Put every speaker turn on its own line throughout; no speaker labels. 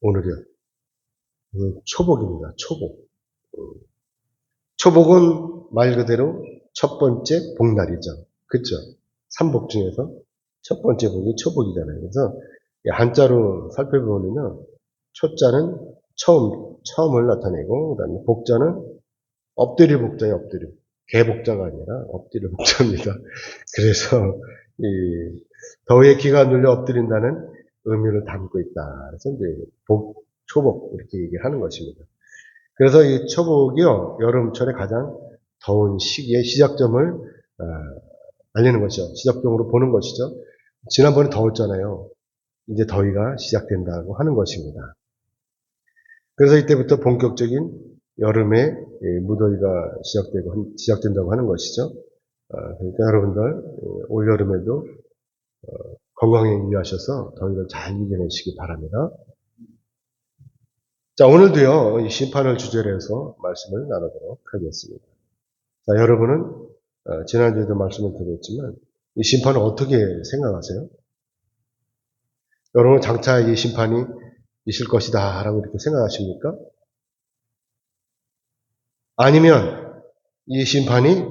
오늘이요. 오늘 초복입니다. 초복. 초복은 말 그대로 첫 번째 복날이죠. 그쵸? 삼복 중에서 첫 번째 복이 초복이잖아요. 그래서 한자로 살펴보면요. 초자는 처음을 나타내고, 그 다음에 복자는 엎드릴 복자예요, 엎드릴. 개복자가 아니라 엎드릴 복자입니다. 그래서, 더위에 기가 눌려 엎드린다는 의미를 담고 있다. 그래서 이제 초복, 이렇게 얘기를 하는 것입니다. 그래서 이 초복이요, 여름철에 가장 더운 시기의 시작점을 알리는 것이죠. 시작점으로 보는 것이죠. 지난번에 더웠잖아요. 이제 더위가 시작된다고 하는 것입니다. 그래서 이때부터 본격적인 여름에 무더위가 시작된다고 하는 것이죠. 그러니까 여러분들 올 여름에도 건강에 유의하셔서 더위를 잘 이겨내시기 바랍니다. 자, 오늘도요, 이 심판을 주제로 해서 말씀을 나누도록 하겠습니다. 자, 여러분은 지난주에도 말씀을 드렸지만 이 심판을 어떻게 생각하세요? 여러분 장차 이 심판이 있을 것이다 라고 이렇게 생각하십니까? 아니면 이 심판이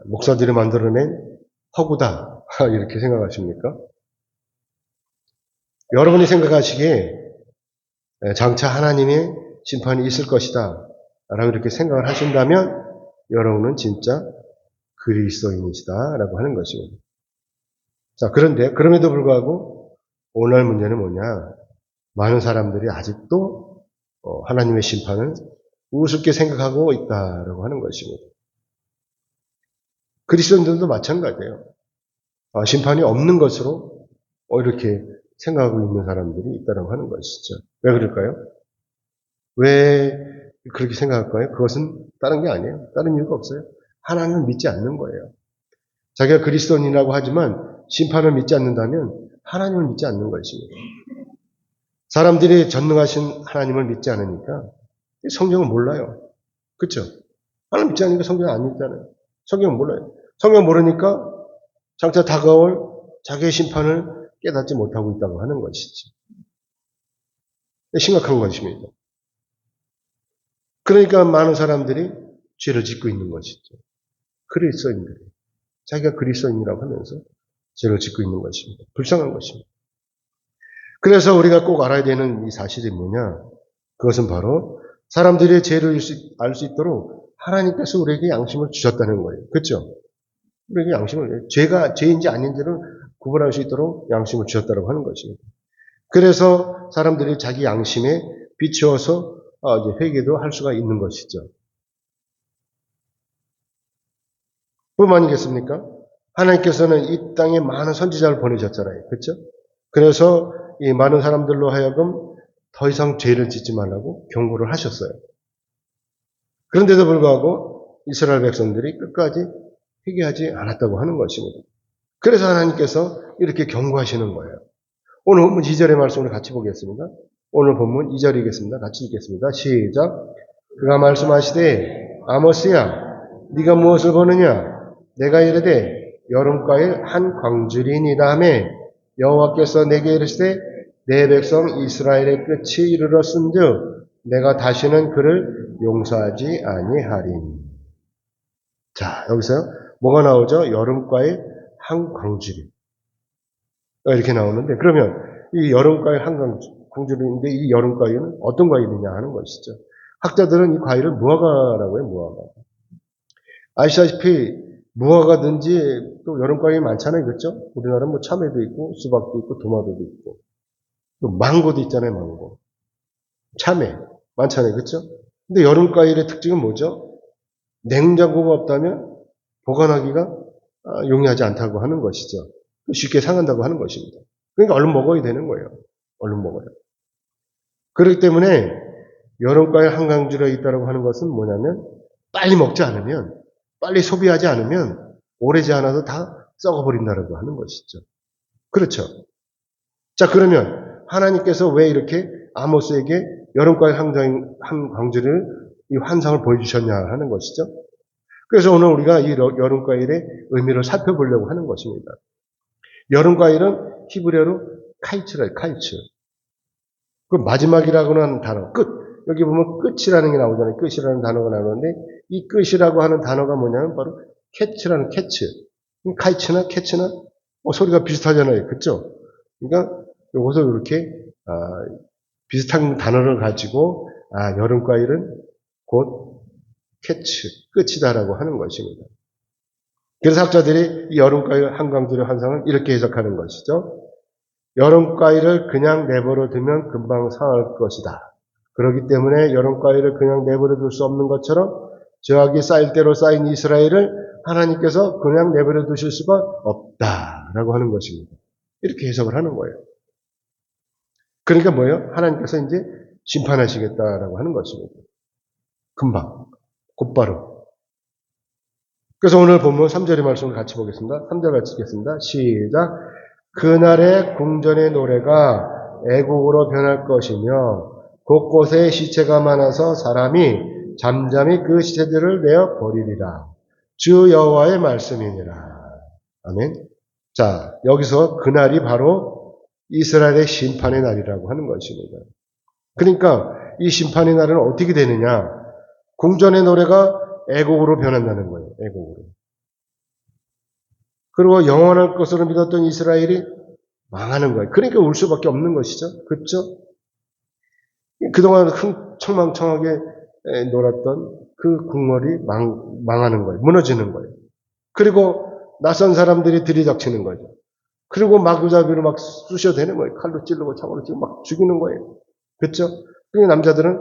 목사들이 만들어낸 허구다 이렇게 생각하십니까? 여러분이 생각하시기에 장차 하나님의 심판이 있을 것이다 라고 이렇게 생각을 하신다면 여러분은 진짜 그리스도인이시다 라고 하는 것입니다. 자, 그런데 그럼에도 불구하고 오늘 문제는 뭐냐? 많은 사람들이 아직도 하나님의 심판을 우습게 생각하고 있다라고 하는 것입니다. 그리스도인들도 마찬가지예요. 심판이 없는 것으로 이렇게 생각하고 있는 사람들이 있다라고 하는 것이죠. 왜 그럴까요? 왜 그렇게 생각할까요? 그것은 다른 게 아니에요. 다른 이유가 없어요. 하나님을 믿지 않는 거예요. 자기가 그리스도인이라고 하지만 심판을 믿지 않는다면 하나님을 믿지 않는 것입니다. 사람들이 전능하신 하나님을 믿지 않으니까 성경을 몰라요. 그렇죠? 하나님 믿지 않으니까 성경 안 읽잖아요. 성경을 몰라요. 성경 모르니까 장차 다가올 자기의 심판을 깨닫지 못하고 있다고 하는 것이지. 심각한 것입니다. 그러니까 많은 사람들이 죄를 짓고 있는 것이죠. 그리스도인들이. 자기가 그리스도인이라고 하면서 죄를 짓고 있는 것입니다. 불쌍한 것입니다. 그래서 우리가 꼭 알아야 되는 이 사실이 뭐냐? 그것은 바로 사람들의 죄를 알 수 있도록 하나님께서 우리에게 양심을 주셨다는 거예요. 그렇죠? 우리에게 양심을, 죄가 죄인지 아닌지를 구분할 수 있도록 양심을 주셨다고 하는 것입니다. 그래서 사람들이 자기 양심에 비추어서 이제 회개도 할 수가 있는 것이죠. 뿐만이겠습니까? 하나님께서는 이 땅에 많은 선지자를 보내셨잖아요. 그렇죠? 그래서 이 많은 사람들로 하여금 더 이상 죄를 짓지 말라고 경고를 하셨어요. 그런데도 불구하고 이스라엘 백성들이 끝까지 회개하지 않았다고 하는 것입니다. 그래서 하나님께서 이렇게 경고하시는 거예요. 오늘 본문 2절의 말씀을 같이 보겠습니다. 오늘 본문 2절이겠습니다. 같이 읽겠습니다. 시작. 그가 말씀하시되 아모스야 네가 무엇을 보느냐? 내가 이르되 여름과일 한 광주리니라 하며 여호와께서 내게 이르시되 내 백성 이스라엘의 끝이 이르렀은즉 내가 다시는 그를 용서하지 아니하리니. 자, 여기서 뭐가 나오죠? 여름과일 한 광주리. 이렇게 나오는데, 그러면 이 여름과일 한 광주리인데 이 여름과일은 어떤 과일이냐 하는 것이죠. 학자들은 이 과일을 무화과라고 해요, 무화과. 아시다시피 무화과든지 또 여름과일이 많잖아요, 그렇죠? 우리나라는 뭐 참외도 있고 수박도 있고 도마도도 있고 또 망고도 있잖아요, 망고. 참외 많잖아요, 그렇죠? 근데 여름과일의 특징은 뭐죠? 냉장고가 없다면 보관하기가 용이하지 않다고 하는 것이죠. 쉽게 상한다고 하는 것입니다. 그러니까 얼른 먹어야 되는 거예요. 얼른 먹어요. 그렇기 때문에 여름과일 한강줄에 있다고 하는 것은 뭐냐면 빨리 먹지 않으면, 빨리 소비하지 않으면 오래지 않아도 다 썩어버린다고 하는 것이죠. 그렇죠. 자, 그러면 하나님께서 왜 이렇게 아모스에게 여름과일 한 광주를 이 환상을 보여주셨냐 하는 것이죠. 그래서 오늘 우리가 이 여름과일의 의미를 살펴보려고 하는 것입니다. 여름과일은 히브리어로 카이츠래요, 카이츠. 그 마지막이라고 하는 단어, 끝. 여기 보면 끝이라는 게 나오잖아요. 끝이라는 단어가 나오는데 이 끝이라고 하는 단어가 뭐냐면 바로 캐치라는 캐치. 카이츠나 캐치나 소리가 비슷하잖아요. 그렇죠? 그러니까 요것을 이렇게 비슷한 단어를 가지고 여름과일은 곧 캐치, 끝이다라고 하는 것입니다. 그래서 학자들이 이 여름과일 한강줄의 환상을 이렇게 해석하는 것이죠. 여름과일을 그냥 내버려 두면 금방 상할 것이다. 그렇기 때문에 여름과일을 그냥 내버려 둘 수 없는 것처럼 저하기 쌓일 대로 쌓인 이스라엘을 하나님께서 그냥 내버려 두실 수가 없다라고 하는 것입니다. 이렇게 해석을 하는 거예요. 그러니까 뭐예요? 하나님께서 이제 심판하시겠다라고 하는 것입니다. 금방, 곧바로. 그래서 오늘 본문 3절의 말씀을 같이 보겠습니다. 3절 같이 읽겠습니다. 시작. 그날의 궁전의 노래가 애곡으로 변할 것이며 곳곳에 시체가 많아서 사람이 잠잠히 그 시체들을 내어 버리리라. 주 여호와의 말씀이니라. 아멘. 자, 여기서 그날이 바로 이스라엘의 심판의 날이라고 하는 것입니다. 그러니까 이 심판의 날은 어떻게 되느냐? 궁전의 노래가 애곡으로 변한다는 거예요. 애곡으로. 그리고 영원할 것으로 믿었던 이스라엘이 망하는 거예요. 그러니까 울 수밖에 없는 것이죠. 그렇죠? 그동안 흥청망청하게 놀았던 그 궁궐이 망하는 거예요. 무너지는 거예요. 그리고 낯선 사람들이 들이닥치는 거죠. 그리고 마구잡이로 막 쑤셔대는 거예요. 칼로 찌르고 창으로 찌르고 막 죽이는 거예요. 그렇죠? 그리고 남자들은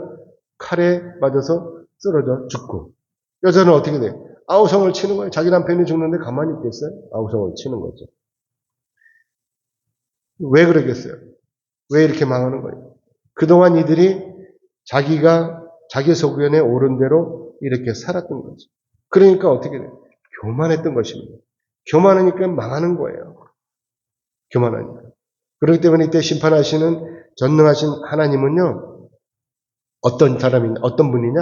칼에 맞아서 쓰러져 죽고 여자는 어떻게 돼요? 아우성을 치는 거예요. 자기 남편이 죽는데 가만히 있겠어요? 아우성을 치는 거죠. 왜 그러겠어요? 왜 이렇게 망하는 거예요? 그동안 이들이 자기 소견에 옳은 대로 이렇게 살았던 거죠. 그러니까 어떻게 돼요? 교만했던 것입니다. 교만하니까 망하는 거예요. 교만하니까. 그렇기 때문에 이때 심판하시는 전능하신 하나님은요, 어떤 분이냐?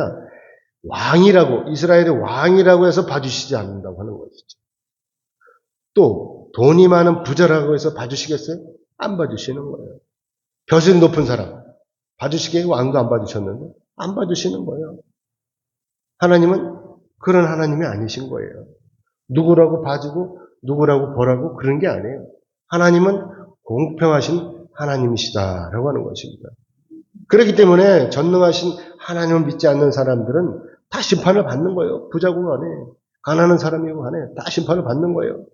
왕이라고, 이스라엘의 왕이라고 해서 봐주시지 않는다고 하는 것이죠. 또, 돈이 많은 부자라고 해서 봐주시겠어요? 안 봐주시는 거예요. 벼슬 높은 사람, 봐주시기에 왕도 안 봐주셨는데, 안 봐주시는 거예요. 하나님은 그런 하나님이 아니신 거예요. 누구라고 봐주고, 누구라고 벌하고 그런 게 아니에요. 하나님은 공평하신 하나님이시다라고 하는 것입니다. 그렇기 때문에 전능하신 하나님을 믿지 않는 사람들은 다 심판을 받는 거예요. 부자고 간에, 가난한 사람이고 간에 다 심판을 받는 거예요.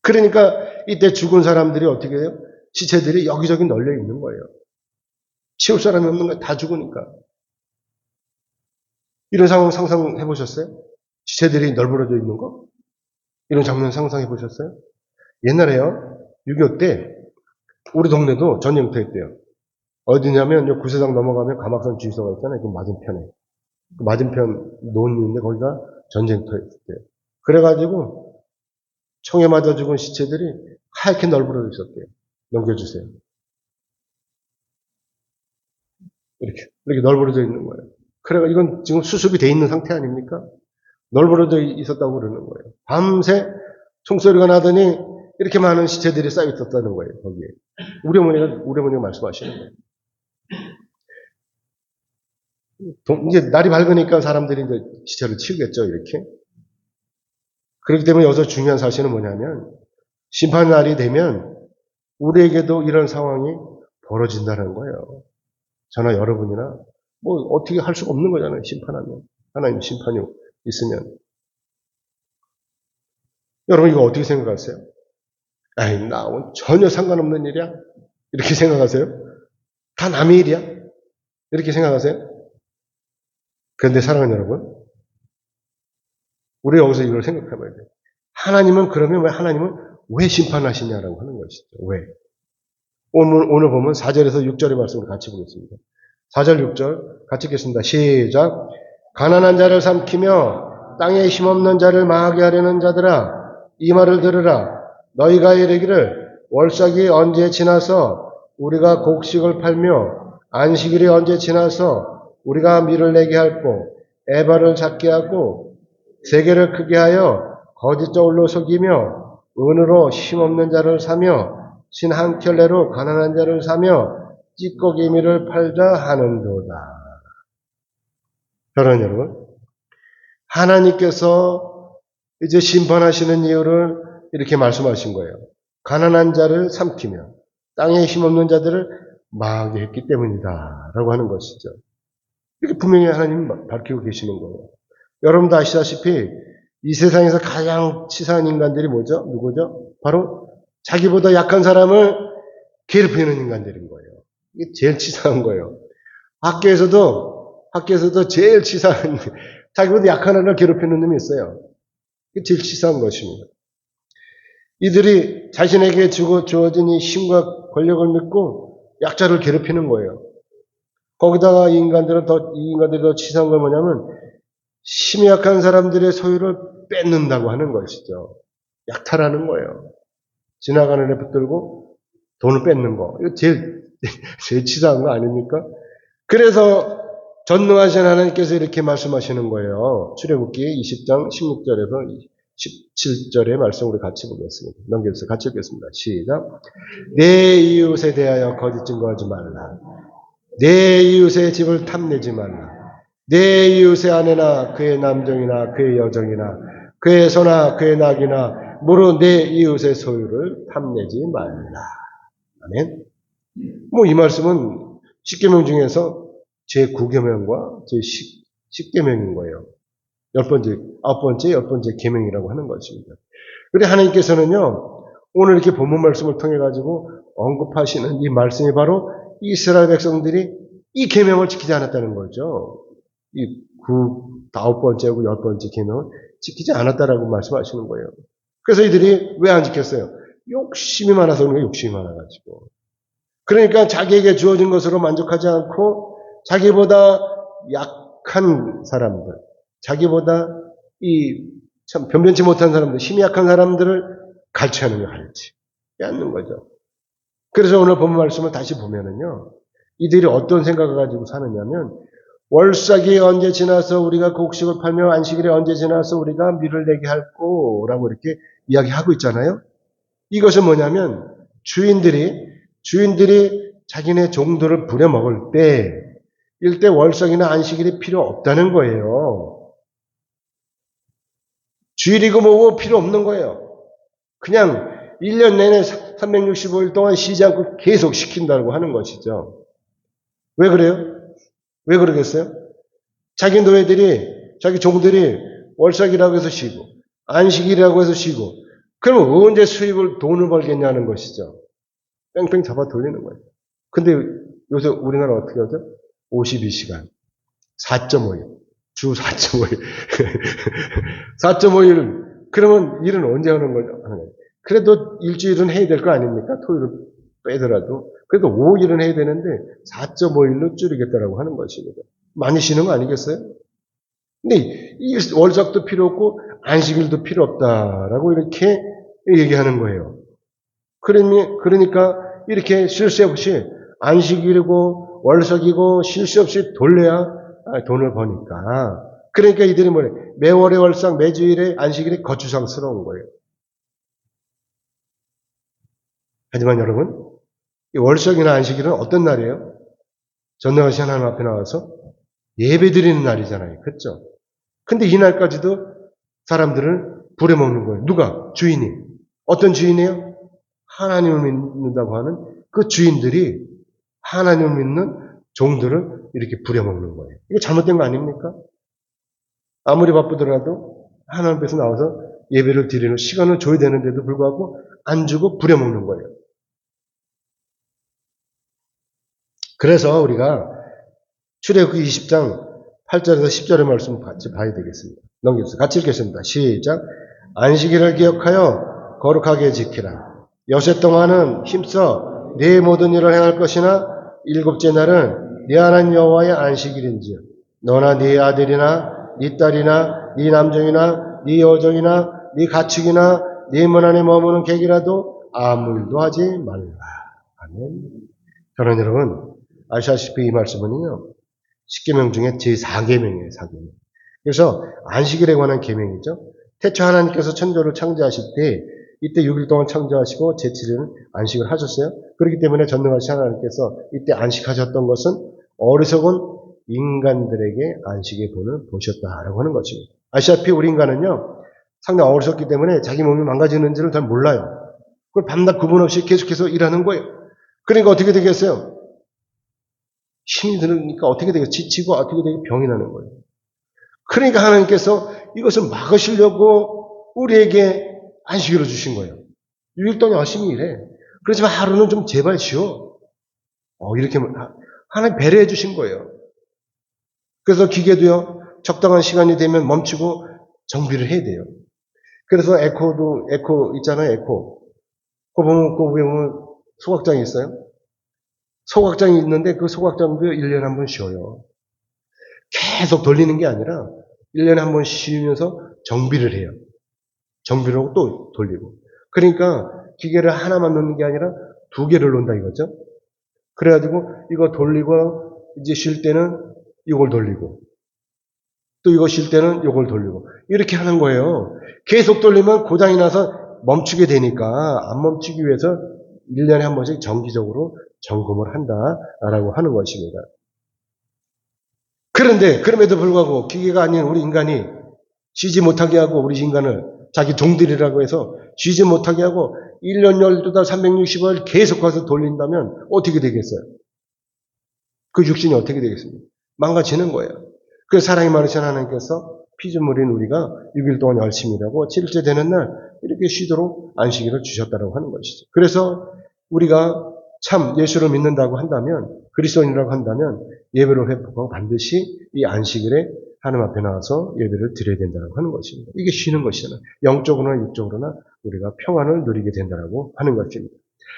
그러니까 이때 죽은 사람들이 어떻게 해요? 시체들이 여기저기 널려 있는 거예요. 치울 사람이 없는 거예요. 다 죽으니까. 이런 상황 상상해 보셨어요? 시체들이 널브러져 있는 거? 이런 장면 상상해 보셨어요? 옛날에요, 6.25 때 우리 동네도 전쟁터였대요. 어디냐면 요 구세당 넘어가면 가막산 주유소가 있잖아요. 그 맞은편에. 그 맞은편 논인데 거기가 전쟁터였대요. 그래가지고 총에 맞아 죽은 시체들이 하얗게 널브러져 있었대요. 넘겨주세요. 이렇게 널브러져 있는 거예요. 그래가 이건 지금 수습이 돼 있는 상태 아닙니까? 널브러져 있었다고 그러는 거예요. 밤새 총소리가 나더니 이렇게 많은 시체들이 쌓여 있었다는 거예요. 거기에. 우리 어머니가 말씀하시는 거예요. 이제 날이 밝으니까 사람들이 이제 시체를 치우겠죠, 이렇게. 그렇기 때문에 여기서 중요한 사실은 뭐냐면, 심판 날이 되면 우리에게도 이런 상황이 벌어진다는 거예요. 저나 여러분이나, 어떻게 할 수가 없는 거잖아요, 심판하면. 하나님 심판이 있으면. 여러분, 이거 어떻게 생각하세요? 에이, 나하고는 전혀 상관없는 일이야? 이렇게 생각하세요? 다 남의 일이야? 이렇게 생각하세요? 그런데 사랑하는 여러분, 우리 여기서 이걸 생각해 봐야 돼요. 하나님은 왜 심판하시냐라고 하는 것이죠. 왜? 오늘 보면 4절에서 6절의 말씀을 같이 보겠습니다. 4절, 6절 같이 읽겠습니다. 시작. 가난한 자를 삼키며 땅에 힘없는 자를 망하게 하려는 자들아, 이 말을 들으라. 너희가 이르기를 월삭이 언제 지나서 우리가 곡식을 팔며 안식일이 언제 지나서 우리가 밀을 내게 할꼬 에바를 작게 하고 세계를 크게 하여 거짓 저울로 속이며 은으로 힘없는 자를 사며 신 한 켤레로 가난한 자를 사며 찌꺼기미를 팔자 하는도다. 사랑하는 여러분, 하나님께서 이제 심판하시는 이유를 이렇게 말씀하신 거예요. 가난한 자를 삼키며 땅에 힘없는 자들을 망하게 했기 때문이다 라고 하는 것이죠. 이렇게 분명히 하나님이 밝히고 계시는 거예요. 여러분도 아시다시피 이 세상에서 가장 치사한 인간들이 뭐죠? 누구죠? 바로 자기보다 약한 사람을 괴롭히는 인간들인 거예요. 이게 제일 치사한 거예요. 학교에서도 제일 치사한, 자기보다 약한 애를 괴롭히는 놈이 있어요. 이게 제일 치사한 것입니다. 이들이 자신에게 주어진 이 힘과 권력을 믿고 약자를 괴롭히는 거예요. 거기다가 이 인간들이 더 치사한 건 뭐냐면, 힘이 약한 사람들의 소유를 뺏는다고 하는 것이죠. 약탈하는 거예요. 지나가는 애 붙들고 돈을 뺏는 거. 이거 제일 치사한 거 아닙니까? 그래서 전능하신 하나님께서 이렇게 말씀하시는 거예요. 출애굽기 20장 16절에서 17절의 말씀 우리 같이 보겠습니다. 넘겨주세요. 같이 읽겠습니다. 시작. 내 이웃에 대하여 거짓 증거하지 말라. 내 이웃의 집을 탐내지 말라. 내 이웃의 아내나 그의 남정이나 그의 여정이나 그의 소나 그의 낙이나 무릇 내 이웃의 소유를 탐내지 말라. 아멘. 이 말씀은 십계명 중에서 제9계명과 제10계명인 거예요. 10번째 계명이라고 하는 것입니다. 그런데 하나님께서는요, 오늘 이렇게 본문 말씀을 통해 가지고 언급하시는 이 말씀이 바로 이스라엘 백성들이 이 계명을 지키지 않았다는 거죠. 이 9번째하고 10번째 계명을 지키지 않았다라고 말씀하시는 거예요. 그래서 이들이 왜 안 지켰어요? 욕심이 많아서 그런 거예요. 욕심이 많아가지고. 그러니까 자기에게 주어진 것으로 만족하지 않고 자기보다 약한 사람들, 자기보다 참 변변치 못한 사람들, 힘이 약한 사람들을 갈취하는 거예요. 빼앗는 거죠. 그래서 오늘 본문 말씀을 다시 보면은요, 이들이 어떤 생각을 가지고 사느냐면, 월삭이 언제 지나서 우리가 곡식을 팔며 안식일이 언제 지나서 우리가 밀을 내게 할꼬라고 이렇게 이야기하고 있잖아요. 이것은 뭐냐면 주인들이 자기네 종들을 부려먹을 때 일대 월삭이나 안식일이 필요 없다는 거예요. 주일이고 뭐고 필요 없는 거예요. 그냥 1년 내내 365일 동안 쉬지 않고 계속 시킨다고 하는 것이죠. 왜 그래요? 왜 그러겠어요? 자기 노예들이, 자기 종들이 월삭이라고 해서 쉬고, 안식일이라고 해서 쉬고, 그러면 언제 돈을 벌겠냐는 것이죠. 뺑뺑 잡아 돌리는 거예요. 근데 요새 우리나라 어떻게 하죠? 52시간, 4.5일, 주 4.5일, 4.5일, 그러면 일은 언제 하는 거죠? 그래도 일주일은 해야 될 거 아닙니까? 토요일을 빼더라도. 그래도 5일은 해야 되는데 4.5일로 줄이겠다라고 하는 것입니다. 많이 쉬는 거 아니겠어요? 근데 이 월삭도 필요 없고 안식일도 필요 없다라고 이렇게 얘기하는 거예요. 그러니까 이렇게 쉴 새 없이 안식일이고 월삭이고 쉴 새 없이 돌려야 돈을 버니까. 그러니까 이들이 뭐래? 매월의 월삭, 매주일의 안식일이 거추장스러운 거예요. 하지만 여러분, 이 월삭이나 안식일은 어떤 날이에요? 전능하신 하나님 앞에 나와서 예배 드리는 날이잖아요. 그렇죠? 근데 이 날까지도 사람들을 부려먹는 거예요. 누가? 주인이. 어떤 주인이에요? 하나님을 믿는다고 하는 그 주인들이 하나님을 믿는 종들을 이렇게 부려먹는 거예요. 이거 잘못된 거 아닙니까? 아무리 바쁘더라도 하나님 앞에서 나와서 예배를 드리는 시간을 줘야 되는데도 불구하고 안 주고 부려먹는 거예요. 그래서 우리가 출애굽기 20장 8절에서 10절의 말씀 같이 봐야 되겠습니다. 넘겨주세요. 같이 읽겠습니다. 시작. 안식일을 기억하여 거룩하게 지키라. 여섯 동안은 힘써 네 모든 일을 행할 것이나 일곱째 날은 네 하나님 여호와의 안식일인지요. 너나 네 아들이나 네 딸이나 네 남종이나 네 여종이나 네 가축이나 네 문 안에 머무는 객이라도 아무 일도 하지 말라. 아멘. 저는 여러분 아시다시피 이 말씀은요. 10계명 중에 제4계명이에요. 4계명. 그래서 안식일에 관한 계명이죠. 태초 하나님께서 천조를 창조하실 때 이때 6일 동안 창조하시고 제7일은 안식을 하셨어요. 그렇기 때문에 전능하신 하나님께서 이때 안식하셨던 것은 어리석은 인간들에게 안식의 본을 보셨다라고 하는 것입니다. 아시다시피 우리 인간은요, 상당히 어리석기 때문에 자기 몸이 망가지는지를 잘 몰라요. 그걸 밤낮 구분 없이 계속해서 일하는 거예요. 그러니까 어떻게 되겠어요? 힘이 들으니까 어떻게 되겠어요? 지치고 어떻게 되겠어요? 병이 나는 거예요. 그러니까 하나님께서 이것을 막으시려고 우리에게 안식일을 주신 거예요. 6일 동안 열심히 일해. 그렇지만 하루는 좀 제발 쉬어. 이렇게 하나님 배려해 주신 거예요. 그래서 기계도요, 적당한 시간이 되면 멈추고 정비를 해야 돼요. 그래서 에코 있잖아요, 에코. 그거 보면 소각장이 있어요. 소각장이 있는데 그 소각장도 1년에 한 번 쉬어요. 계속 돌리는 게 아니라 1년에 한 번 쉬면서 정비를 해요. 정비를 하고 또 돌리고. 그러니까 기계를 하나만 놓는 게 아니라 2개를 놓는다 이거죠. 그래가지고 이거 돌리고 이제 쉴 때는 이걸 돌리고 또 이거 쉴 때는 이걸 돌리고 이렇게 하는 거예요. 계속 돌리면 고장이 나서 멈추게 되니까 안 멈추기 위해서 1년에 한 번씩 정기적으로 점검을 한다라고 하는 것입니다. 그런데 그럼에도 불구하고 기계가 아닌 우리 인간이 쉬지 못하게 하고 우리 인간을 자기 종들이라고 해서 쉬지 못하게 하고 1년 12달 360일 계속 가서 돌린다면 어떻게 되겠어요? 그 육신이 어떻게 되겠습니까? 망가지는 거예요. 그래서 사랑이 많으신 하나님께서 피조물인 우리가 6일 동안 열심히 일하고 7일째 되는 날 이렇게 쉬도록 안식일을 주셨다고 하는 것이죠. 그래서 우리가 참 예수를 믿는다고 한다면 그리스도인이라고 한다면 예배를 회복하고 반드시 이 안식일에 하나님 앞에 나와서 예배를 드려야 된다고 하는 것입니다. 이게 쉬는 것이잖아요. 영적으로나 육적으로나 우리가 평안을 누리게 된다고 하는 것입니다.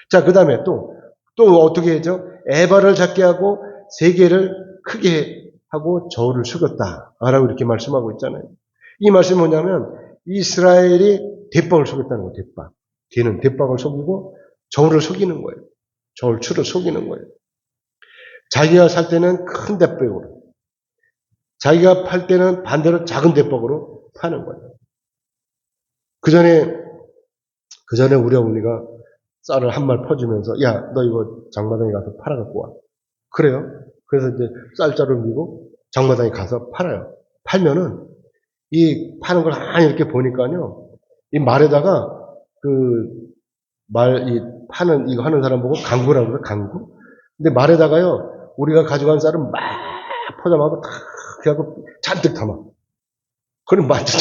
자, 그 다음에 또 어떻게 하죠? 에바를 작게 하고 세계를 크게 하고 저울을 숙였다라고 이렇게 말씀하고 있잖아요. 이 말씀이 뭐냐면 이스라엘이 대박을 속였다는 거예요. 대박. 걔는 대박을 속이고 저울을 속이는 거예요. 저울추를 속이는 거예요. 자기가 살 때는 큰 대박으로, 자기가 팔 때는 반대로 작은 대박으로 파는 거예요. 그 전에 우리 어머니가 쌀을 한 말 퍼주면서, 야, 너 이거 장마당에 가서 팔아갖고 와. 그래요. 그래서 이제 쌀자루 밀고 장마당에 가서 팔아요. 팔면은 이 파는 걸 하나 이렇게 보니까요, 이 말에다가 이 파는 이거 하는 사람 보고 강구라고 그래요. 강구. 근데 말에다가요, 우리가 가져간 쌀은 막 포장하고 탁 해갖고 잔뜩 담아. 그럼 완전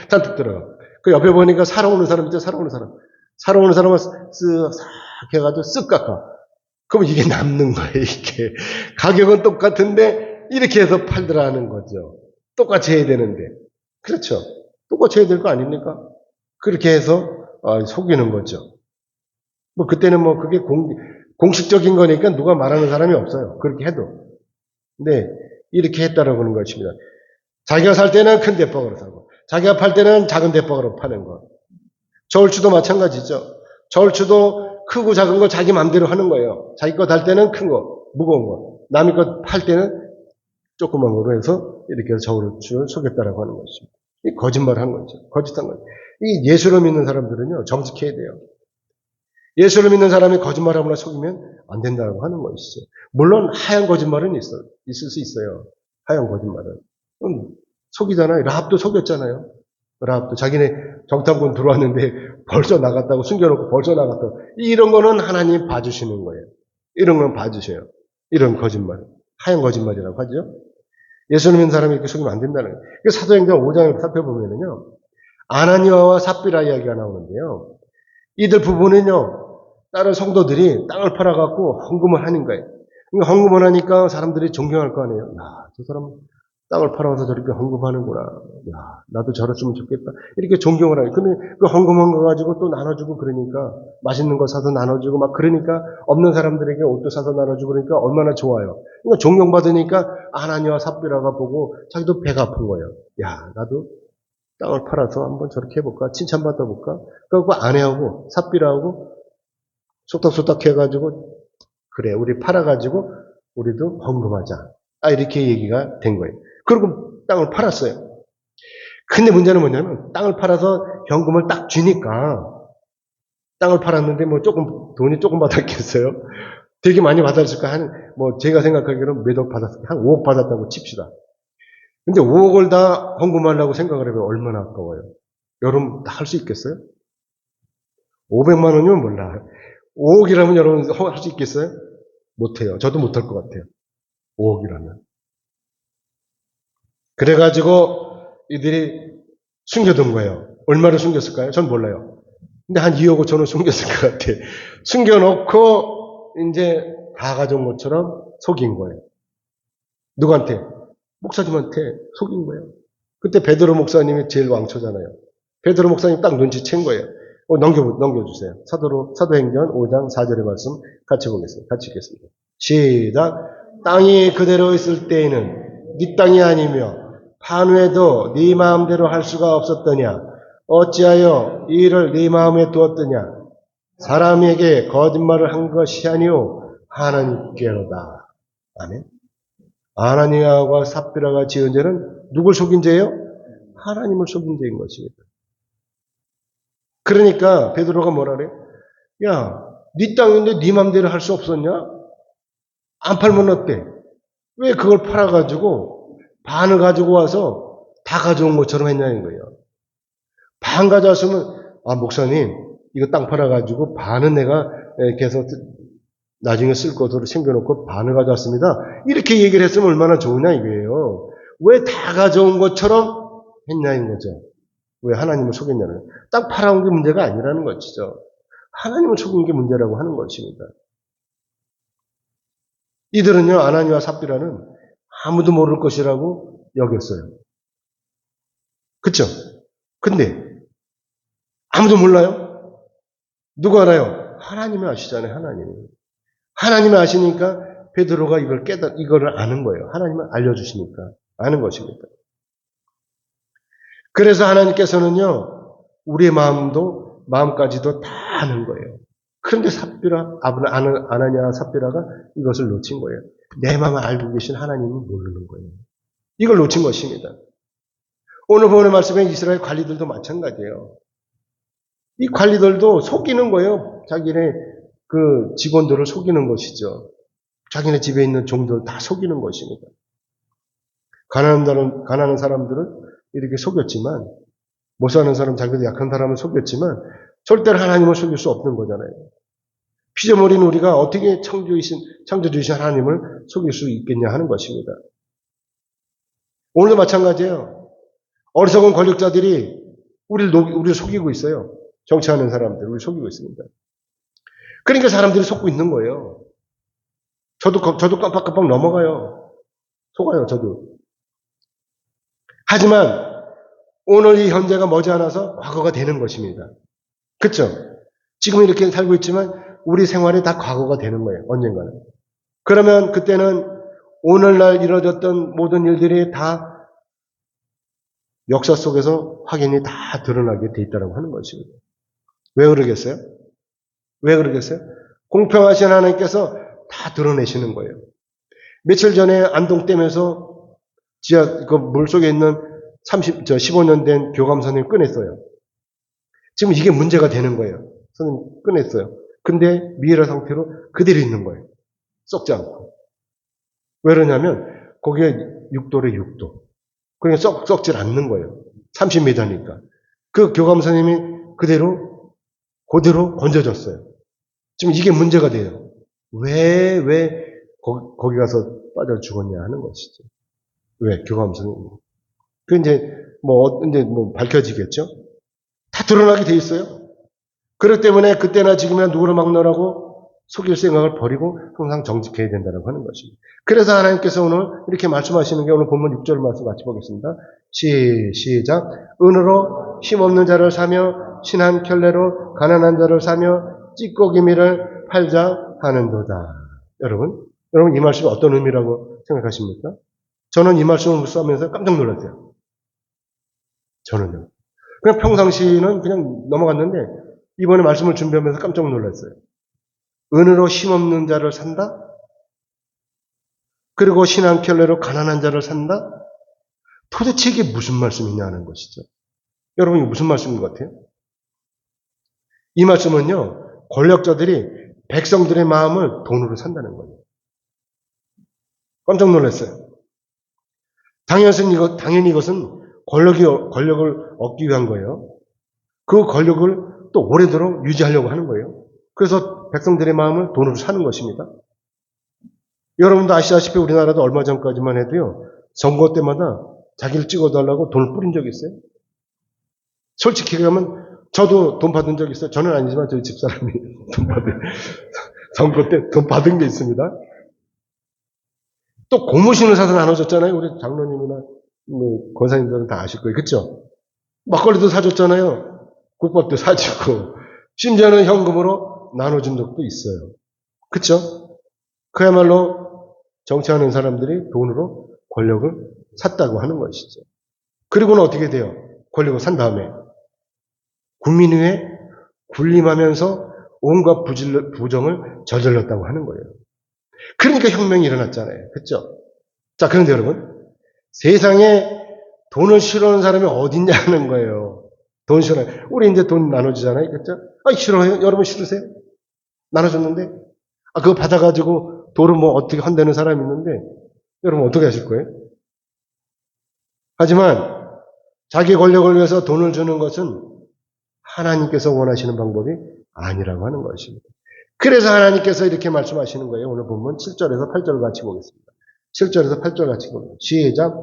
잔뜩 들어가. 그 옆에 보니까 사러 오는 사람 있죠. 사러 오는 사람은 쓱 해가지고 쓱 깎아. 그럼 이게 남는 거예요. 이게 가격은 똑같은데 이렇게 해서 팔더라는 거죠. 똑같이 해야 되는데. 그렇죠. 똑같이 해야 될 거 아닙니까? 그렇게 해서 속이는 거죠. 뭐 그때는 뭐 그게 공식적인 거니까 누가 말하는 사람이 없어요. 그렇게 해도. 근데 이렇게 했다라고 하는 것입니다. 자기가 살 때는 큰 대박으로 사고 자기가 팔 때는 작은 대박으로 파는 것. 저울추도 마찬가지죠. 저울추도 크고 작은 거 자기 마음대로 하는 거예요. 자기 거 달 때는 큰 거, 무거운 거. 남의 거 팔 때는 조그만 거로 해서 이렇게 해서 저울추를 속였다라고 하는 것입니다. 이 거짓말을 한 거죠. 거짓한 거죠. 이 예수를 믿는 사람들은요, 정직해야 돼요. 예수를 믿는 사람이 거짓말하거나 속이면 안 된다고 하는 것이죠. 물론 하얀 거짓말은 있을 수 있어요. 하얀 거짓말은. 속이잖아요. 라합도 속였잖아요. 라합도 자기네 정탐꾼 들어왔는데 벌써 나갔다고 숨겨놓고 벌써 나갔다고. 이런 거는 하나님 봐주시는 거예요. 이런 건 봐주셔요. 이런 거짓말. 하얀 거짓말이라고 하죠. 예수를 믿는 사람이 이렇게 속이면 안 된다는 거예요. 사도행전 5장을 살펴보면요. 아나니아와 삽비라 이야기가 나오는데요. 이들 부부는요. 다른 성도들이 땅을 팔아갖고 헌금을 하는 거예요. 그러니까 헌금을 하니까 사람들이 존경할 거 아니에요. 야, 저 사람 땅을 팔아서 저렇게 헌금하는구나. 야, 나도 저랬으면 좋겠다. 이렇게 존경을 하요. 근데 그 헌금한 거 가지고 또 나눠주고 그러니까 맛있는 거 사서 나눠주고 막 그러니까 없는 사람들에게 옷도 사서 나눠주고 그러니까 얼마나 좋아요. 그러니까 존경받으니까 아나니와 삽비라가 보고 자기도 배가 아픈 거예요. 야, 나도 땅을 팔아서 한번 저렇게 해볼까? 칭찬받아볼까? 그리고 아내하고 삽비라하고 속닥속닥 해가지고 그래 우리 팔아가지고 우리도 헌금하자. 이렇게 얘기가 된 거예요. 그리고 땅을 팔았어요. 근데 문제는 뭐냐면 땅을 팔아서 현금을 딱 주니까 땅을 팔았는데 뭐 돈이 조금 받았겠어요? 되게 많이 받았을까? 제가 생각하기로는 몇 억 받았을까? 한 5억 받았다고 칩시다. 근데 5억을 다 헌금하려고 생각을 해보면 얼마나 아까워요. 여러분 다 할 수 있겠어요? 500만 원이면 몰라. 5억이라면 여러분 할 수 있겠어요? 못해요. 저도 못할 것 같아요. 5억이라면. 그래가지고 이들이 숨겨둔 거예요. 얼마를 숨겼을까요? 전 몰라요. 근데 한 2억 5천원 숨겼을 것 같아. 숨겨놓고 이제 다 가져온 것처럼 속인 거예요. 누구한테? 목사님한테 속인 거예요. 그때 베드로 목사님이 제일 왕초잖아요. 베드로 목사님 딱 눈치챈 거예요. 넘겨주세요. 사도행전 5장 4절의 말씀 같이 보겠습니다. 같이 읽겠습니다. 시작. 땅이 그대로 있을 때에는 네 땅이 아니며 판회도 네 마음대로 할 수가 없었더냐. 어찌하여 이 일을 네 마음에 두었더냐. 사람에게 거짓말을 한 것이 아니오 하나님께로다. 아멘. 아나니아와 삽비라가 지은 죄는 누굴 속인 죄예요? 하나님을 속인 죄인 것입니다. 그러니까 베드로가 뭐라 그래요? 야, 네 땅인데 네 맘대로 할 수 없었냐? 안 팔면 어때? 왜 그걸 팔아가지고 반을 가지고 와서 다 가져온 것처럼 했냐는 거예요. 반 가져왔으면 목사님 이거 땅 팔아가지고 반은 내가 이렇게 해서 나중에 쓸 것으로 챙겨놓고 반을 가져왔습니다. 이렇게 얘기를 했으면 얼마나 좋으냐 이거예요. 왜 다 가져온 것처럼 했냐는 거죠. 왜 하나님을 속였냐는. 땅 팔아온 게 문제가 아니라는 것이죠. 하나님을 속인 게 문제라고 하는 것입니다. 이들은요, 아나니와 삽비라는 아무도 모를 것이라고 여겼어요. 그쵸? 근데 아무도 몰라요? 누가 알아요? 하나님이 아시잖아요, 하나님이. 하나님이 아시니까 베드로가 이거를 아는 거예요. 하나님은 알려주시니까 아는 것입니다. 그래서 하나님께서는요, 우리의 마음까지도 다 아는 거예요. 그런데 아나니아 삽비라가 이것을 놓친 거예요. 내 마음을 알고 계신 하나님은 모르는 거예요. 이걸 놓친 것입니다. 오늘 본의 말씀에 이스라엘 관리들도 마찬가지예요. 이 관리들도 속이는 거예요. 자기네 그 직원들을 속이는 것이죠. 자기네 집에 있는 종들 다 속이는 것입니다. 가난한 사람들은 이렇게 속였지만, 못 사는 사람, 자기도 약한 사람을 속였지만, 절대로 하나님을 속일 수 없는 거잖아요. 피조물인 우리가 어떻게 창조주이신 하나님을 속일 수 있겠냐 하는 것입니다. 오늘도 마찬가지예요. 어리석은 권력자들이 우리를 속이고 있어요. 정치하는 사람들, 우리 속이고 있습니다. 그러니까 사람들이 속고 있는 거예요. 저도 깜빡깜빡 넘어가요. 속아요, 저도. 하지만 오늘 이 현재가 머지않아서 과거가 되는 것입니다. 그렇죠? 지금 이렇게 살고 있지만 우리 생활이 다 과거가 되는 거예요. 언젠가는. 그러면 그때는 오늘날 이루어졌던 모든 일들이 다 역사 속에서 확인이 다 드러나게 돼 있다고 하는 것입니다. 왜 그러겠어요? 왜 그러겠어요? 공평하신 하나님께서 다 드러내시는 거예요. 며칠 전에 안동댐에서 그 물속에 있는 15년 된 교감 선생님 꺼냈어요. 지금 이게 문제가 되는 거예요. 선생님 꺼냈어요. 근데 미이라 상태로 그대로 있는 거예요. 썩지 않고. 왜 그러냐면 거기에 6도래 6도. 그러니까 썩질 않는 거예요. 30m니까. 그 교감 선생님이 그대로 건져졌어요. 지금 이게 문제가 돼요. 왜 거기 가서 빠져 죽었냐 하는 것이죠. 왜? 교감 선생님. 그 이제 밝혀지겠죠? 다 드러나게 돼 있어요. 그렇기 때문에 그때나 지금이나 누구를 막론하고 속일 생각을 버리고 항상 정직해야 된다고 하는 것입니다. 그래서 하나님께서 오늘 이렇게 말씀하시는 게 오늘 본문 6절 말씀 같이 보겠습니다. 시작. 은으로 힘없는 자를 사며 신한 켤레로 가난한 자를 사며 찌꺼기미를 팔자 하는도다. 여러분 이 말씀이 어떤 의미라고 생각하십니까? 저는 이 말씀을 써면서 깜짝 놀랐어요. 저는요. 그냥 평상시는 그냥 넘어갔는데 이번에 말씀을 준비하면서 깜짝 놀랐어요. 은으로 힘없는 자를 산다? 그리고 신한 켤레로 가난한 자를 산다? 도대체 이게 무슨 말씀이냐 하는 것이죠. 여러분 이게 무슨 말씀인 것 같아요? 이 말씀은요, 권력자들이 백성들의 마음을 돈으로 산다는 거예요. 깜짝 놀랐어요. 당연히 이것은 권력을 얻기 위한 거예요. 그 권력을 또 오래도록 유지하려고 하는 거예요. 그래서 백성들의 마음을 돈으로 사는 것입니다. 여러분도 아시다시피 우리나라도 얼마 전까지만 해도요, 선거 때마다 자기를 찍어달라고 돈을 뿌린 적이 있어요. 솔직히 얘기하면 저도 돈 받은 적이 있어요. 저는 아니지만 저희 집사람이 선거 때 돈 받은 게 있습니다. 또 고무신을 사서 나눠줬잖아요. 우리 장로님이나 권사님들은 다 아실 거예요. 그렇죠? 막걸리도 사줬잖아요. 국밥도 사주고 심지어는 현금으로 나눠준 적도 있어요. 그렇죠? 그야말로 정치하는 사람들이 돈으로 권력을 샀다고 하는 것이죠. 그리고는 어떻게 돼요? 권력을 산 다음에 국민 위에 군림하면서 온갖 부정을 저질렀다고 하는 거예요. 그러니까 혁명이 일어났잖아요. 그렇죠? 자, 그런데 여러분, 세상에 돈을 싫어하는 사람이 어딨냐는 거예요. 돈 싫어요. 우리 이제 돈 나눠주잖아요. 그렇죠? 싫어해요? 여러분 싫으세요? 나눠줬는데? 그거 받아가지고 돈을 뭐 어떻게 한다는 사람이 있는데, 여러분 어떻게 하실 거예요? 하지만, 자기 권력을 위해서 돈을 주는 것은 하나님께서 원하시는 방법이 아니라고 하는 것입니다. 그래서 하나님께서 이렇게 말씀하시는 거예요. 오늘 보면 7절에서 8절 같이 보겠습니다. 7절에서 8절 같이 보겠습니다. 시작.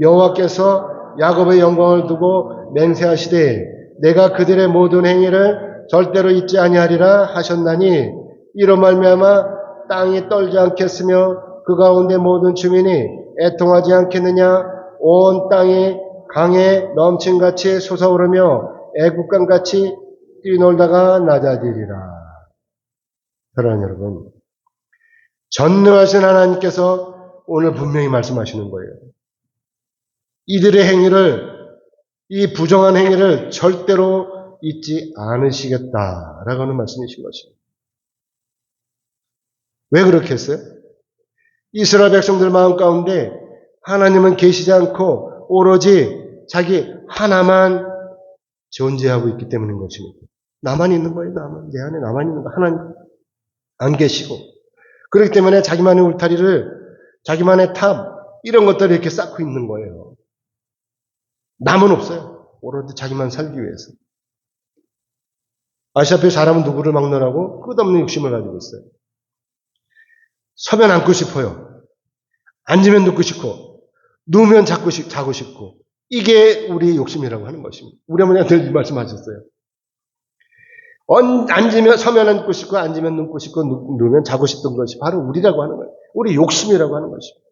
여호와께서 야곱의 영광을 두고 맹세하시되 내가 그들의 모든 행위를 절대로 잊지 아니하리라 하셨나니 이로 말미암아 땅이 떨지 않겠으며 그 가운데 모든 주민이 애통하지 않겠느냐. 온 땅이 강에 넘친같이 솟아오르며 애국강같이 뛰놀다가 낮아지리라. 사랑하는 여러분, 전능하신 하나님께서 오늘 분명히 말씀하시는 거예요. 이들의 행위를, 이 부정한 행위를 절대로 잊지 않으시겠다라고 하는 말씀이신 것입니다. 왜 그렇게 했어요? 이스라엘 백성들 마음 가운데 하나님은 계시지 않고 오로지 자기 하나만 존재하고 있기 때문인 것입니다. 나만 있는 거예요. 내 안에 나만 있는 거. 하나님 안 계시고. 그렇기 때문에 자기만의 울타리를, 자기만의 탑, 이런 것들을 이렇게 쌓고 있는 거예요. 남은 없어요. 오로지 자기만 살기 위해서. 아시다시피 사람은 누구를 막론하고 끝없는 욕심을 가지고 있어요. 서면 앉고 싶어요. 앉으면 눕고 싶고, 누우면 자고 싶고, 이게 우리의 욕심이라고 하는 것입니다. 우리 어머니가 늘 말씀하셨어요. 서면 앉고 싶고, 앉으면 눕고 싶고, 누우면 자고 싶던 것이 바로 우리라고 하는 거예요. 우리 욕심이라고 하는 것입니다.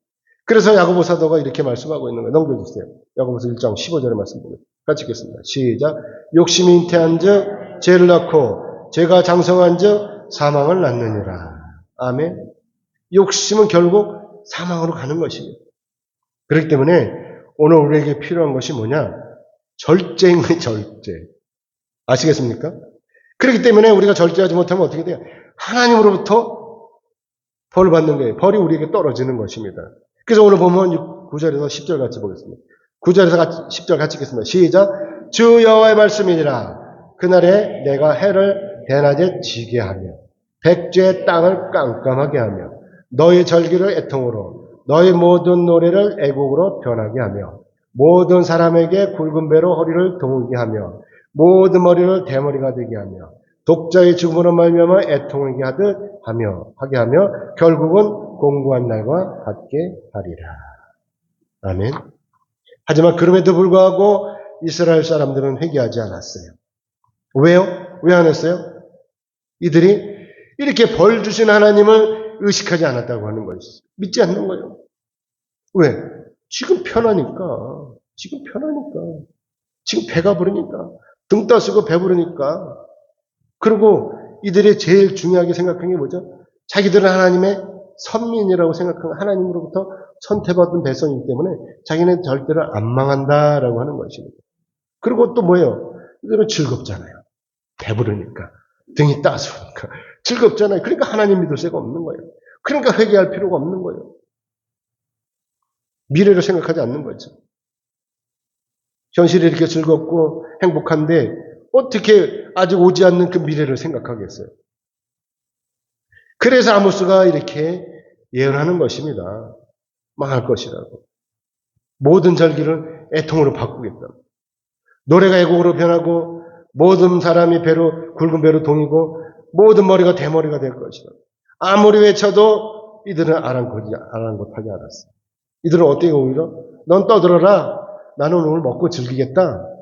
그래서 야고보 사도가 이렇게 말씀하고 있는 거예요. 넘겨주세요. 야고보서 1장 15절의 말씀 보면 같이 읽겠습니다. 시작. 욕심이 잉태한 즉 죄를 낳고 죄가 장성한 즉 사망을 낳느니라. 아멘. 욕심은 결국 사망으로 가는 것입니다. 그렇기 때문에 오늘 우리에게 필요한 것이 뭐냐? 절제인의 절제. 아시겠습니까? 그렇기 때문에 우리가 절제하지 못하면 어떻게 돼요? 하나님으로부터 벌을 받는 거예요. 벌이 우리에게 떨어지는 것입니다. 그래서 오늘 보면 9절에서 10절 같이 보겠습니다. 9절에서 10절 같이 읽겠습니다. 시작. 주 여호와의 말씀이니라. 그날에 내가 해를 대낮에 지게 하며 백제의 땅을 깜깜하게 하며 너의 절기를 애통으로 너의 모든 노래를 애곡으로 변하게 하며 모든 사람에게 굵은 배로 허리를 동게 하며 모든 머리를 대머리가 되게 하며 독자의 죽음으로 말미암아 애통하게 하게 하며 결국은 공고한 날과 같게 하리라. 아멘. 하지만 그럼에도 불구하고 이스라엘 사람들은 회개하지 않았어요. 왜요? 왜 안 했어요? 이들이 이렇게 벌 주신 하나님을 의식하지 않았다고 하는 것이죠. 믿지 않는 거예요. 왜? 지금 편하니까. 지금 배가 부르니까. 등 따시고 배부르니까. 그리고 이들이 제일 중요하게 생각한 게 뭐죠? 자기들은 하나님의 선민이라고 생각한 하나님으로부터 선택받은 백성이기 때문에 자기는 절대로 안 망한다라고 하는 것입니다. 그리고 또 뭐예요? 이들은 즐겁잖아요. 배부르니까. 등이 따스우니까. 즐겁잖아요. 그러니까 하나님 믿을 새가 없는 거예요. 그러니까 회개할 필요가 없는 거예요. 미래를 생각하지 않는 거죠. 현실이 이렇게 즐겁고 행복한데 어떻게 아직 오지 않는 그 미래를 생각하겠어요? 그래서 아모스가 이렇게 예언하는 것입니다. 망할 것이라고. 모든 절기를 애통으로 바꾸겠다. 노래가 애곡으로 변하고 모든 사람이 배로 굵은 배로 동이고 모든 머리가 대머리가 될 것이다. 아무리 외쳐도 이들은 아랑곳하지 않았어. 이들은 어떻게 오히려 넌 떠들어라. 나는 오늘 먹고 즐기겠다.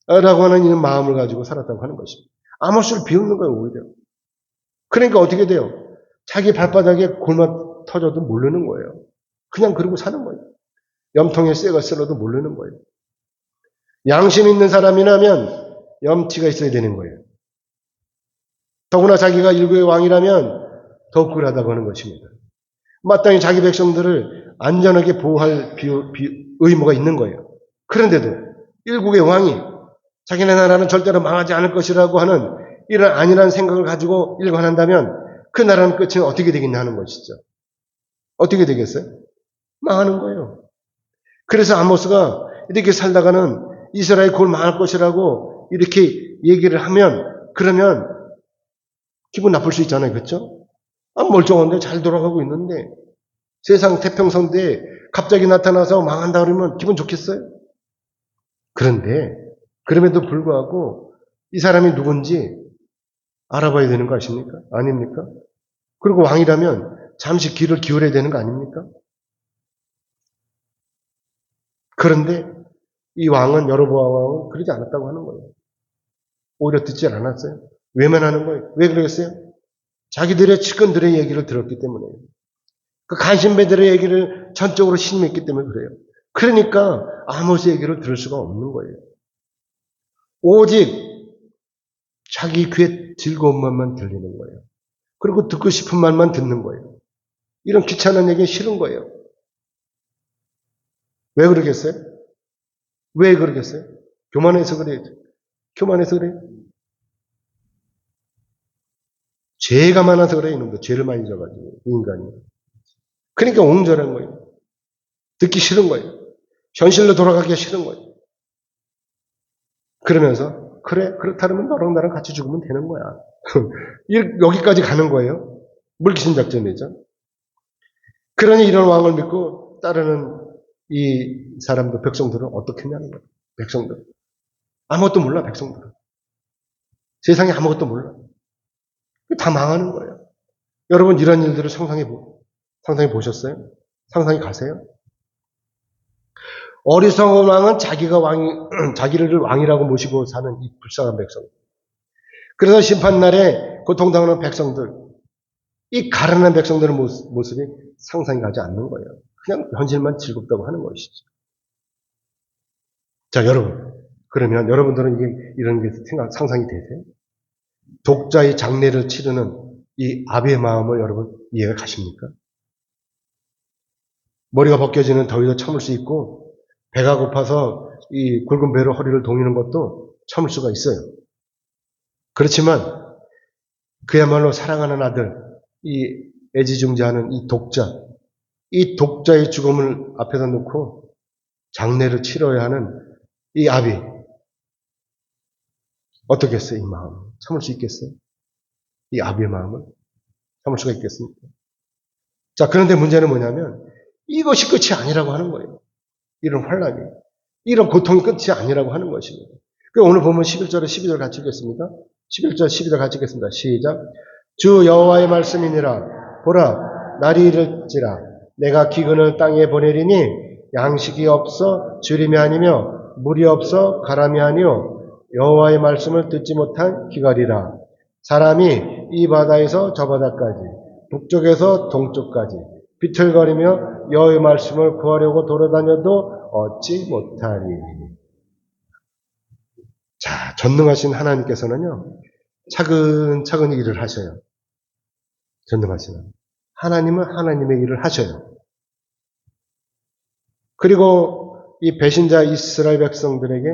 라고 하는 이런 마음을 가지고 살았다고 하는 것입니다. 아모스를 비웃는 거예요, 오히려. 그러니까 어떻게 돼요? 자기 발바닥에 골마 터져도 모르는 거예요. 그냥 그러고 사는 거예요. 염통에 쇠가 쓸어도 모르는 거예요. 양심 있는 사람이라면 염치가 있어야 되는 거예요. 더구나 자기가 일국의 왕이라면 더욱 그러하다고 하는 것입니다. 마땅히 자기 백성들을 안전하게 보호할 의무가 있는 거예요. 그런데도 일국의 왕이 자기네 나라는 절대로 망하지 않을 것이라고 하는 이런 안일한 생각을 가지고 일관한다면 그 나라는 끝은 어떻게 되겠냐 하는 것이죠. 어떻게 되겠어요? 망하는 거예요. 그래서 아모스가 이렇게 살다가는 이스라엘 곧 망할 것이라고 이렇게 얘기를 하면 그러면 기분 나쁠 수 있잖아요. 그렇죠? 멀쩡한데 잘 돌아가고 있는데 세상 태평성대에 갑자기 나타나서 망한다 그러면 기분 좋겠어요? 그런데 그럼에도 불구하고 이 사람이 누군지 알아봐야 되는 거 아십니까? 아닙니까? 그리고 왕이라면 잠시 귀를 기울여야 되는 거 아닙니까? 그런데 이 왕은 여로보암 왕은 그러지 않았다고 하는 거예요. 오히려 듣지 않았어요. 외면하는 거예요. 왜 그러겠어요? 자기들의 측근들의 얘기를 들었기 때문에요. 그 간신배들의 얘기를 전적으로 신임했기 때문에 그래요. 그러니까 아모스 얘기를 들을 수가 없는 거예요. 오직 자기 귀에 즐거운 말만 들리는 거예요. 그리고 듣고 싶은 말만 듣는 거예요. 이런 귀찮은 얘기는 싫은 거예요. 왜 그러겠어요? 왜 그러겠어요? 교만해서 그래요. 교만해서 그래요. 죄가 많아서 그래요. 이놈도 죄를 많이 져가지고 이 인간이. 그러니까 옹졸한 거예요. 듣기 싫은 거예요. 현실로 돌아가기가 싫은 거예요. 그러면서 그래 그렇다면 너랑 나랑 같이 죽으면 되는 거야. 여기까지 가는 거예요. 물귀신 작전이죠. 그러니 이런 왕을 믿고 따르는 이 사람들 백성들은 어떻게 하냐는 거예요. 백성들 아무것도 몰라. 백성들은 세상에 아무것도 몰라. 다 망하는 거예요. 여러분 이런 일들을 상상해 보셨어요? 상상이 가세요? 어리석은 왕은 자기를 왕이라고 모시고 사는 이 불쌍한 백성. 그래서 심판날에 고통당하는 백성들, 이 가련한 백성들의 모습이 상상이 가지 않는 거예요. 그냥 현실만 즐겁다고 하는 것이죠. 자, 여러분. 그러면 여러분들은 이런 게 상상이 되세요? 독자의 장례를 치르는 이 아비의 마음을 여러분 이해가 가십니까? 머리가 벗겨지는 더위도 참을 수 있고 배가 고파서 이 굵은 배로 허리를 동이는 것도 참을 수가 있어요. 그렇지만 그야말로 사랑하는 아들, 이 애지중지하는 이 독자의 죽음을 앞에다 놓고 장례를 치러야 하는 이 아비 어떻겠어요? 이 마음 참을 수 있겠어요? 이 아비의 마음을 참을 수가 있겠습니까? 자, 그런데 문제는 뭐냐면 이것이 끝이 아니라고 하는 거예요. 이런 환란이, 이런 고통이 끝이 아니라고 하는 것입니다. 오늘 보면 11절에 12절 같이 읽겠습니다. 11절 12절 같이 읽겠습니다. 시작. 주 여호와의 말씀이니라. 보라, 날이 이를지라. 내가 기근을 땅에 보내리니 양식이 없어 주림이 아니며 물이 없어 가람이 아니요 여호와의 말씀을 듣지 못한 기갈이라. 사람이 이 바다에서 저 바다까지 북쪽에서 동쪽까지 비틀거리며 여호와의 말씀을 구하려고 돌아다녀도 얻지 못하리. 자, 전능하신 하나님께서는요 차근차근 일을 하셔요. 전능하시는 하나님은 하나님의 일을 하셔요. 그리고 이 배신자 이스라엘 백성들에게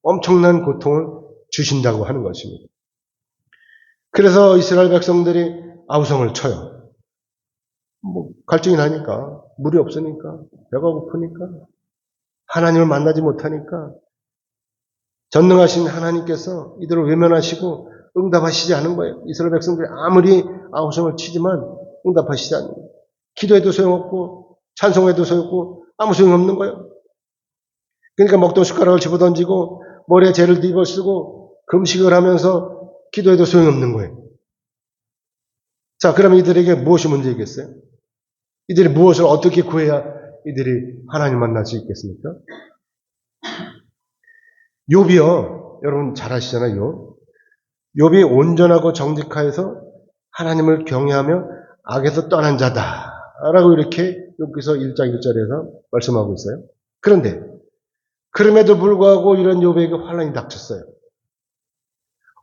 엄청난 고통을 주신다고 하는 것입니다. 그래서 이스라엘 백성들이 아우성을 쳐요. 갈증이 나니까, 물이 없으니까, 배가 고프니까, 하나님을 만나지 못하니까, 전능하신 하나님께서 이들을 외면하시고 응답하시지 않은 거예요. 이스라엘 백성들이 아무리 아우성을 치지만 응답하시지 않는 거예요. 기도해도 소용없고 찬송해도 소용없고 아무 소용없는 거예요. 그러니까 먹던 숟가락을 집어던지고 머리에 재를 뒤집어 쓰고 금식을 하면서 기도해도 소용없는 거예요. 자, 그러면 이들에게 무엇이 문제이겠어요? 이들이 무엇을 어떻게 구해야 이들이 하나님 만날 수 있겠습니까? 욥이요, 여러분 잘 아시잖아요. 욥이 온전하고 정직하여서 하나님을 경외하며 악에서 떠난 자다라고 이렇게 욥기서 1장 1절에서 말씀하고 있어요. 그런데 그럼에도 불구하고 이런 욥에게 환난이 닥쳤어요.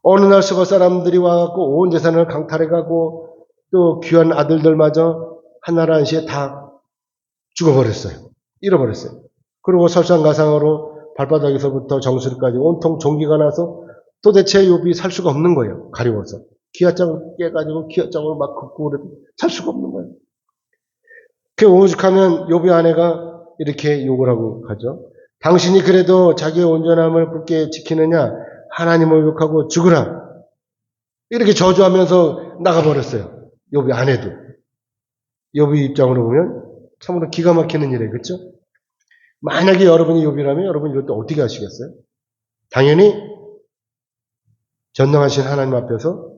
어느 날 서거 사람들이 와갖고 온 재산을 강탈해가고 또 귀한 아들들마저 한나라 한시에 다 죽어버렸어요. 잃어버렸어요. 그리고 설상가상으로 발바닥에서부터 정수리까지 온통 종기가 나서 도대체 욥이 살 수가 없는 거예요. 가려워서. 기아장을 깨가지고 기아장을 막 긋고 그래도 살 수가 없는 거예요. 그 오죽하면 욥의 아내가 이렇게 욕을 하고 가죠. 당신이 그래도 자기의 온전함을 굳게 지키느냐? 하나님을 욕하고 죽으라. 이렇게 저주하면서 나가버렸어요. 욥의 아내도. 욥의 입장으로 보면 참으로 기가 막히는 일이에요. 그렇죠? 만약에 여러분이 욥이라면 여러분이 이럴 때 어떻게 하시겠어요? 당연히 전능하신 하나님 앞에서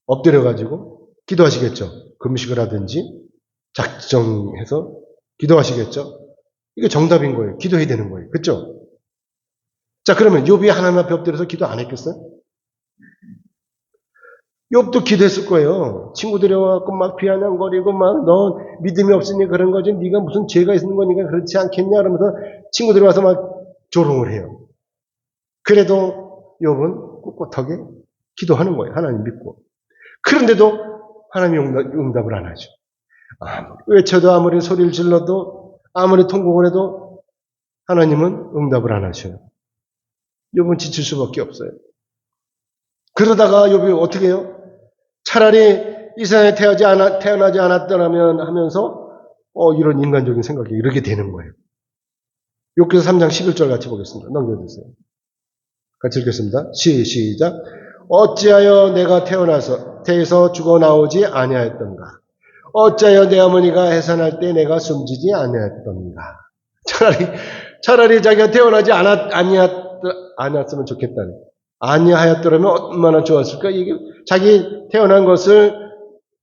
엎드려가지고 기도하시겠죠. 금식을 하든지 작정해서 기도하시겠죠. 이게 정답인 거예요. 기도해야 되는 거예요. 그렇죠? 자, 그러면 욥이 하나님 앞에 엎드려서 기도 안 했겠어요? 욥도 기도했을 거예요. 친구들이 와갖고 막 비아냥거리고 막 너 믿음이 없으니 그런 거지 네가 무슨 죄가 있는 거니까 그렇지 않겠냐 그러면서 친구들이 와서 막 조롱을 해요. 그래도 욥은 꿋꿋하게 기도하는 거예요. 하나님 믿고. 그런데도 하나님이 응답을 안 하죠. 아무리 외쳐도 아무리 소리를 질러도 아무리 통곡을 해도 하나님은 응답을 안 하셔요. 욥은 지칠 수밖에 없어요. 그러다가 욥이 어떻게 해요? 차라리 이 세상에 태어나지 않았더라면 하면서 이런 인간적인 생각이 이렇게 되는 거예요. 욥기서 3장 11절 같이 보겠습니다. 넘겨주세요. 같이 읽겠습니다. 시작. 어찌하여 내가 태에서 죽어 나오지 아니하였던가? 어찌하여 내 어머니가 해산할 때 내가 숨지지 아니하였던가? 차라리 자기가 태어나지 않았으면 좋겠다는. 아니하였더라면 얼마나 좋았을까? 이게 자기 태어난 것을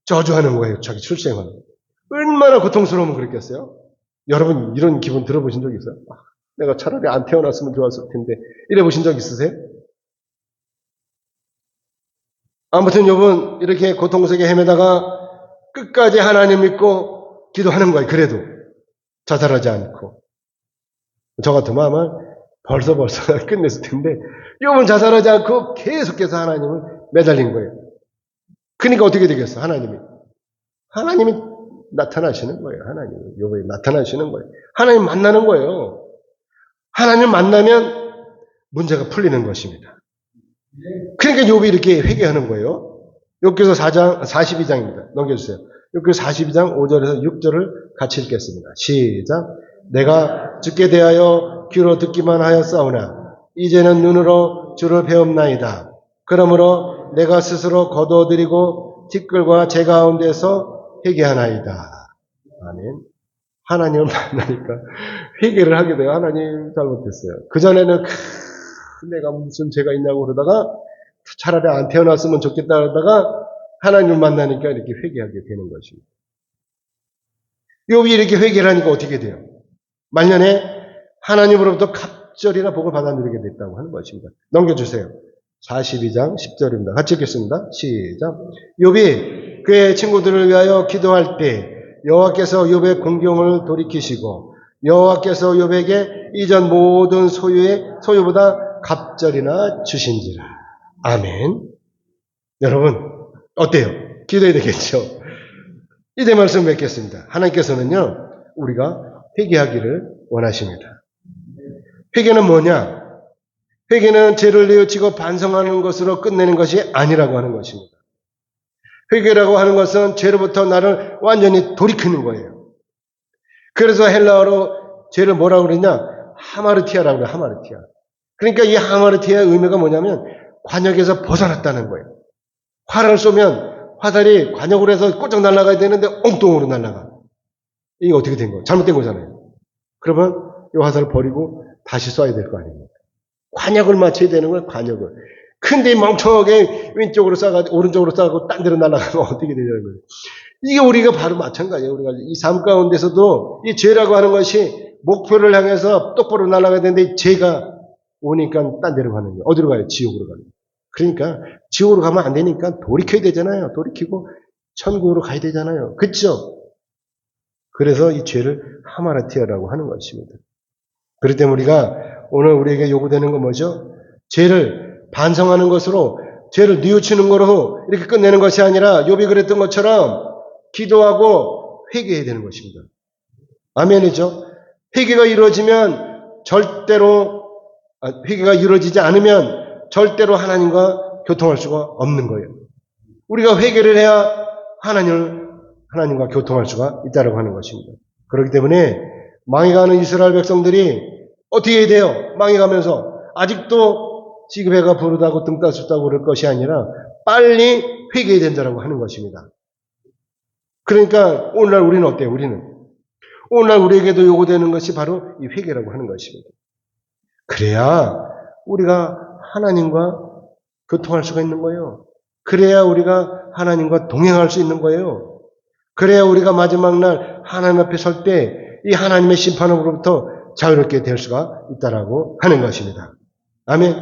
저주하는 거예요. 자기 출생을. 얼마나 고통스러우면 그랬겠어요? 여러분 이런 기분 들어보신 적 있어요? 내가 차라리 안 태어났으면 좋았을 텐데 이래 보신 적 있으세요? 아무튼 욥은 이렇게 고통 속에 헤매다가 끝까지 하나님 믿고 기도하는 거예요. 그래도 자살하지 않고. 저 같으면 아마 벌써 끝냈을 텐데 욥은 자살하지 않고 계속해서 하나님을 매달린 거예요. 그러니까 어떻게 되겠어? 하나님이 나타나시는 거예요. 욥이 나타나시는 거예요. 하나님 만나는 거예요. 하나님 만나면 문제가 풀리는 것입니다. 그러니까 욥이 이렇게 회개하는 거예요. 욥기서 42장입니다. 넘겨주세요. 욥기서 42장 5절에서 6절을 같이 읽겠습니다. 시작. 내가 주께 대하여 귀로 듣기만 하였사오나 이제는 눈으로 주를 배웁나이다. 그러므로 내가 스스로 거두어드리고 티끌과 제 가운데서 회개하나이다. 아멘. 하나님을 만나니까 회개를 하게 돼요. 하나님 잘못했어요. 그전에는 내가 무슨 죄가 있냐고 그러다가 차라리 안 태어났으면 좋겠다 그러다가 하나님을 만나니까 이렇게 회개하게 되는 것입니다. 욥이 이렇게 회개를 하니까 어떻게 돼요? 말년에 하나님으로부터 갑절이나 복을 받아 누리게 됐다고 하는 것입니다. 넘겨주세요. 42장 10절입니다. 같이 읽겠습니다. 시작. 욥이 그의 친구들을 위하여 기도할 때 여호와께서 욥의 공경을 돌이키시고 여호와께서 욥에게 이전 모든 소유보다 갑절이나 주신지라. 아멘. 여러분 어때요? 기도해야 되겠죠? 이제 말씀 맺겠습니다. 하나님께서는요 우리가 회개하기를 원하십니다. 회개는 뭐냐? 회개는 죄를 뉘우치고 반성하는 것으로 끝내는 것이 아니라고 하는 것입니다. 회개라고 하는 것은 죄로부터 나를 완전히 돌이키는 거예요. 그래서 헬라어로 죄를 뭐라고 그러냐? 하마르티아라고 그래요. 하마르티아. 그러니까 이 하마르티의 의미가 뭐냐면 관역에서 벗어났다는 거예요. 활을 쏘면 화살이 관역으로 해서 꼬적 날아가야 되는데 엉뚱으로 날아가. 이게 어떻게 된 거예요? 잘못된 거잖아요. 그러면 이 화살을 버리고 다시 쏴야 될 거 아닙니까? 관역을 맞춰야 되는 거예요, 관역을. 근데 멍청하게 왼쪽으로 쏴가지고 오른쪽으로 쏴가지고 딴 데로 날아가면 어떻게 되냐는 거예요. 이게 우리가 바로 마찬가지예요. 우리가 이 삶 가운데서도 이 죄라고 하는 것이 목표를 향해서 똑바로 날아가야 되는데 죄가 오니까 딴 데로 가는 거예요. 어디로 가요? 지옥으로 가는 거예요. 그러니까 지옥으로 가면 안 되니까 돌이켜야 되잖아요. 돌이키고 천국으로 가야 되잖아요. 그렇죠? 그래서 이 죄를 하마르티아라고 하는 것입니다. 그렇기 때문에 우리가 오늘 우리에게 요구되는 건 뭐죠? 죄를 반성하는 것으로 죄를 뉘우치는 거로 이렇게 끝내는 것이 아니라 욥이 그랬던 것처럼 기도하고 회개해야 되는 것입니다. 아멘이죠? 회개가 이루어지면 회개가 이루어지지 않으면 절대로 하나님과 교통할 수가 없는 거예요. 우리가 회개를 해야 하나님과 교통할 수가 있다고 하는 것입니다. 그렇기 때문에 망해가는 이스라엘 백성들이 어떻게 해야 돼요? 망해가면서 아직도 지금 배가 부르다고 등 따숩다고 그럴 것이 아니라 빨리 회개해야 된다고 하는 것입니다. 그러니까 오늘날 우리는 어때요? 오늘날 우리에게도 요구되는 것이 바로 이 회개라고 하는 것입니다. 그래야 우리가 하나님과 교통할 수가 있는 거예요. 그래야 우리가 하나님과 동행할 수 있는 거예요. 그래야 우리가 마지막 날 하나님 앞에 설 때 이 하나님의 심판으로부터 자유롭게 될 수가 있다라고 하는 것입니다. 아멘.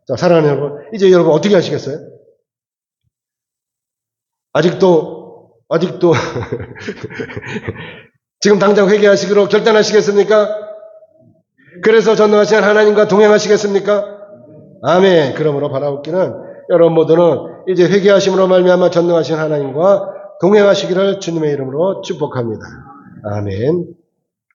자, 사랑하는 여러분, 이제 여러분 어떻게 하시겠어요? 아직도 지금 당장 회개하시기로 결단하시겠습니까? 그래서 전능하신 하나님과 동행하시겠습니까? 아멘. 그러므로 바라옵기는 여러분 모두는 이제 회개하심으로 말미암아 전능하신 하나님과 동행하시기를 주님의 이름으로 축복합니다. 아멘.